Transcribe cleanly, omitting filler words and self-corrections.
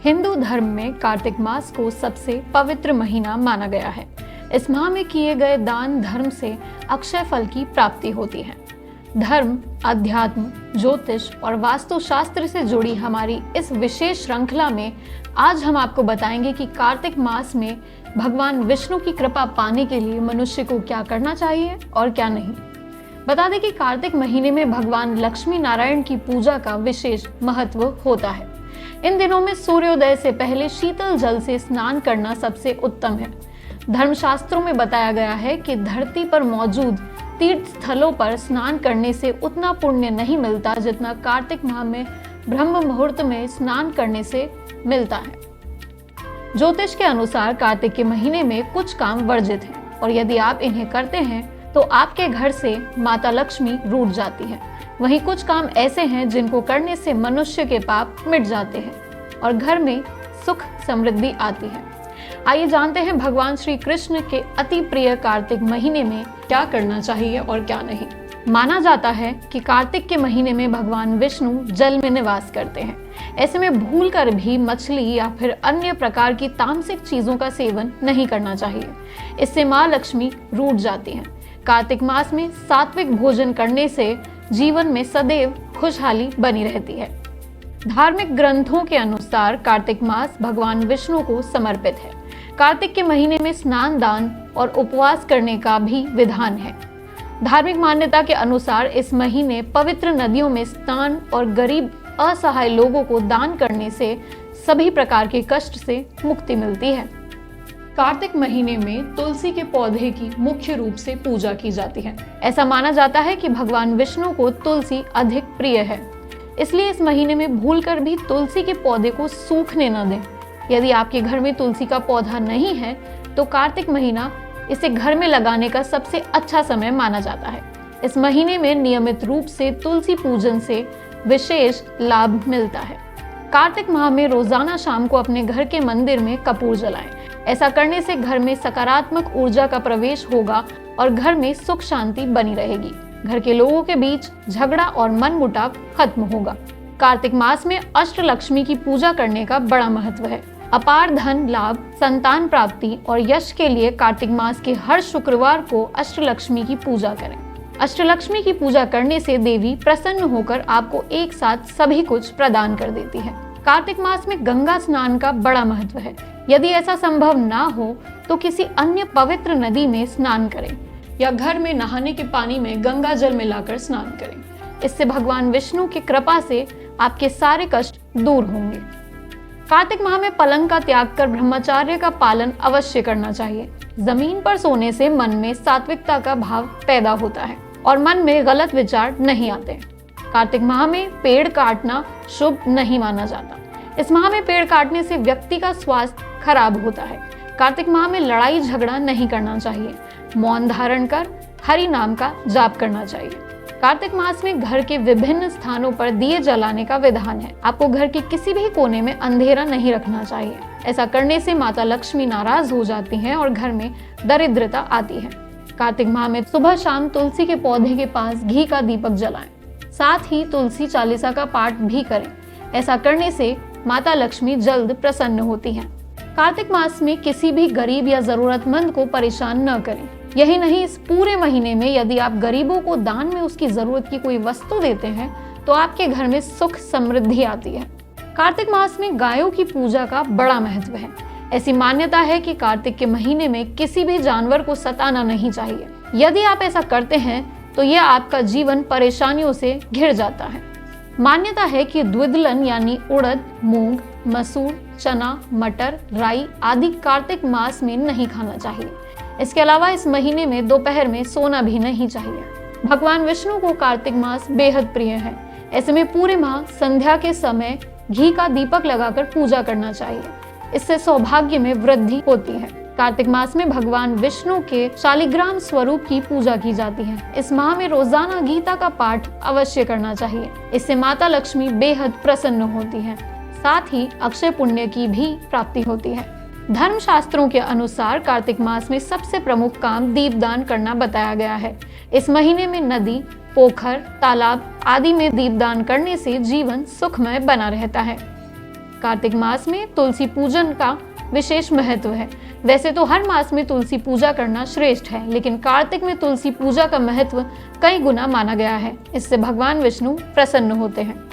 हिंदू धर्म में कार्तिक मास को सबसे पवित्र महीना माना गया है। इस माह में किए गए दान धर्म से अक्षय फल की प्राप्ति होती है। धर्म, अध्यात्म, ज्योतिष और वास्तुशास्त्र से जुड़ी हमारी इस विशेष श्रृंखला में आज हम आपको बताएंगे कि कार्तिक मास में भगवान विष्णु की कृपा पाने के लिए मनुष्य को क्या करना चाहिए और क्या नहीं। बता दें कि कार्तिक महीने में भगवान लक्ष्मी नारायण की पूजा का विशेष महत्व होता है। इन दिनों में सूर्योदय से पहले शीतल जल से स्नान करना सबसे उत्तम है। धर्मशास्त्रों में बताया गया है कि धरती पर मौजूद तीर्थ स्थलों पर स्नान करने से उतना पुण्य नहीं मिलता जितना कार्तिक माह में ब्रह्म मुहूर्त में स्नान करने से मिलता है। ज्योतिष के अनुसार कार्तिक के महीने में कुछ काम वर्जित हैं और यदि आप इन्हें करते हैं तो आपके घर से माता लक्ष्मी रूठ जाती है। वहीं कुछ काम ऐसे हैं जिनको करने से मनुष्य के पाप मिट जाते हैं और घर में सुख समृद्धि आती है। आइए जानते हैं भगवान श्री कृष्ण के अति प्रिय कार्तिक महीने में क्या करना चाहिए और क्या नहीं। माना जाता है कि कार्तिक के महीने में भगवान विष्णु जल में निवास करते हैं। ऐसे में भूलकर भी मछली या फिर अन्य प्रकार की तामसिक चीजों का सेवन नहीं करना चाहिए। इससे माँ लक्ष्मी रूठ जाती हैं। कार्तिक मास में सात्विक भोजन करने से जीवन में सदैव खुशहाली बनी रहती है। धार्मिक ग्रंथों के अनुसार कार्तिक मास भगवान विष्णु को समर्पित है। कार्तिक के महीने में स्नान, दान और उपवास करने का भी विधान है। धार्मिक मान्यता के अनुसार इस महीने पवित्र नदियों में स्नान और गरीब असहाय लोगों को दान करने से सभी प्रकार के कष्ट से मुक्ति मिलती है। कार्तिक महीने में तुलसी के पौधे की मुख्य रूप से पूजा की जाती है। ऐसा माना जाता है कि भगवान विष्णु को तुलसी अधिक प्रिय है, इसलिए इस महीने में भूलकर भी तुलसी के पौधे को सूखने न दें। यदि आपके घर में तुलसी का पौधा नहीं है तो कार्तिक महीना इसे घर में लगाने का सबसे अच्छा समय माना जाता है। इस महीने में नियमित रूप से तुलसी पूजन से विशेष लाभ मिलता है। कार्तिक माह में रोजाना शाम को अपने घर के मंदिर में कपूर जलाएं। ऐसा करने से घर में सकारात्मक ऊर्जा का प्रवेश होगा और घर में सुख शांति बनी रहेगी। घर के लोगों के बीच झगड़ा और मनमुटाव खत्म होगा। कार्तिक मास में अष्टलक्ष्मी की पूजा करने का बड़ा महत्व है। अपार धन लाभ, संतान प्राप्ति और यश के लिए कार्तिक मास के हर शुक्रवार को अष्टलक्ष्मी की पूजा करें। अष्टलक्ष्मी की पूजा करने से देवी प्रसन्न होकर आपको एक साथ सभी कुछ प्रदान कर देती है। कार्तिक मास में गंगा स्नान का बड़ा महत्व है। यदि ऐसा संभव ना हो तो किसी अन्य पवित्र नदी में स्नान करें या घर में नहाने के पानी में गंगा जल मिलाकर स्नान करें। इससे भगवान विष्णु की कृपा से आपके सारे कष्ट दूर होंगे। कार्तिक माह में पलंग का त्याग कर ब्रह्मचर्य का पालन अवश्य करना चाहिए। जमीन पर सोने से मन में सात्विकता का भाव पैदा होता है और मन में गलत विचार नहीं आते। कार्तिक माह में पेड़ काटना शुभ नहीं माना जाता। इस माह में पेड़ काटने से व्यक्ति का स्वास्थ्य खराब होता है। कार्तिक माह में लड़ाई झगड़ा नहीं करना चाहिए। मौन धारण कर हरि नाम का जाप करना चाहिए। कार्तिक मास में घर के विभिन्न स्थानों पर दिए जलाने का विधान है। आपको घर के किसी भी कोने में अंधेरा नहीं रखना चाहिए। ऐसा करने से माता लक्ष्मी नाराज हो जाती हैं और घर में दरिद्रता आती है। कार्तिक माह में सुबह शाम तुलसी के पौधे के पास घी का दीपक जलाएं। साथ ही तुलसी चालीसा का पाठ भी करें। ऐसा करने से माता लक्ष्मी जल्द प्रसन्न होती हैं। कार्तिक मास में किसी भी गरीब या जरूरतमंद को परेशान न करें। यही नहीं, इस पूरे महीने में यदि आप गरीबों को दान में उसकी जरूरत की कोई वस्तु देते हैं तो आपके घर में सुख समृद्धि आती है। कार्तिक मास में गायों की पूजा का बड़ा महत्व है। ऐसी मान्यता है कि कार्तिक के महीने में किसी भी जानवर को सताना नहीं चाहिए। यदि आप ऐसा करते हैं तो यह आपका जीवन परेशानियों से घिर जाता है। मान्यता है कि द्विदलन यानी उड़द, मूंग, मसूर, चना, मटर, राई आदि कार्तिक मास में नहीं खाना चाहिए। इसके अलावा इस महीने में दोपहर में सोना भी नहीं चाहिए। भगवान विष्णु को कार्तिक मास बेहद प्रिय है। ऐसे में पूरे माह संध्या के समय घी का दीपक लगाकर पूजा करना चाहिए। इससे सौभाग्य में वृद्धि होती है। कार्तिक मास में भगवान विष्णु के शालिग्राम स्वरूप की पूजा की जाती है। इस माह में रोजाना गीता का पाठ अवश्य करना चाहिए। इससे माता लक्ष्मी बेहद प्रसन्न होती है। साथ ही अक्षय पुण्य की भी प्राप्ति होती है। धर्म शास्त्रों के अनुसार कार्तिक मास में सबसे प्रमुख काम दीपदान करना बताया गया है। इस महीने में नदी, पोखर, तालाब आदि में दीपदान करने से जीवन सुखमय बना रहता है। कार्तिक मास में तुलसी पूजन का विशेष महत्व है। वैसे तो हर मास में तुलसी पूजा करना श्रेष्ठ है, लेकिन कार्तिक में तुलसी पूजा का महत्व कई गुना माना गया है। इससे भगवान विष्णु प्रसन्न होते हैं।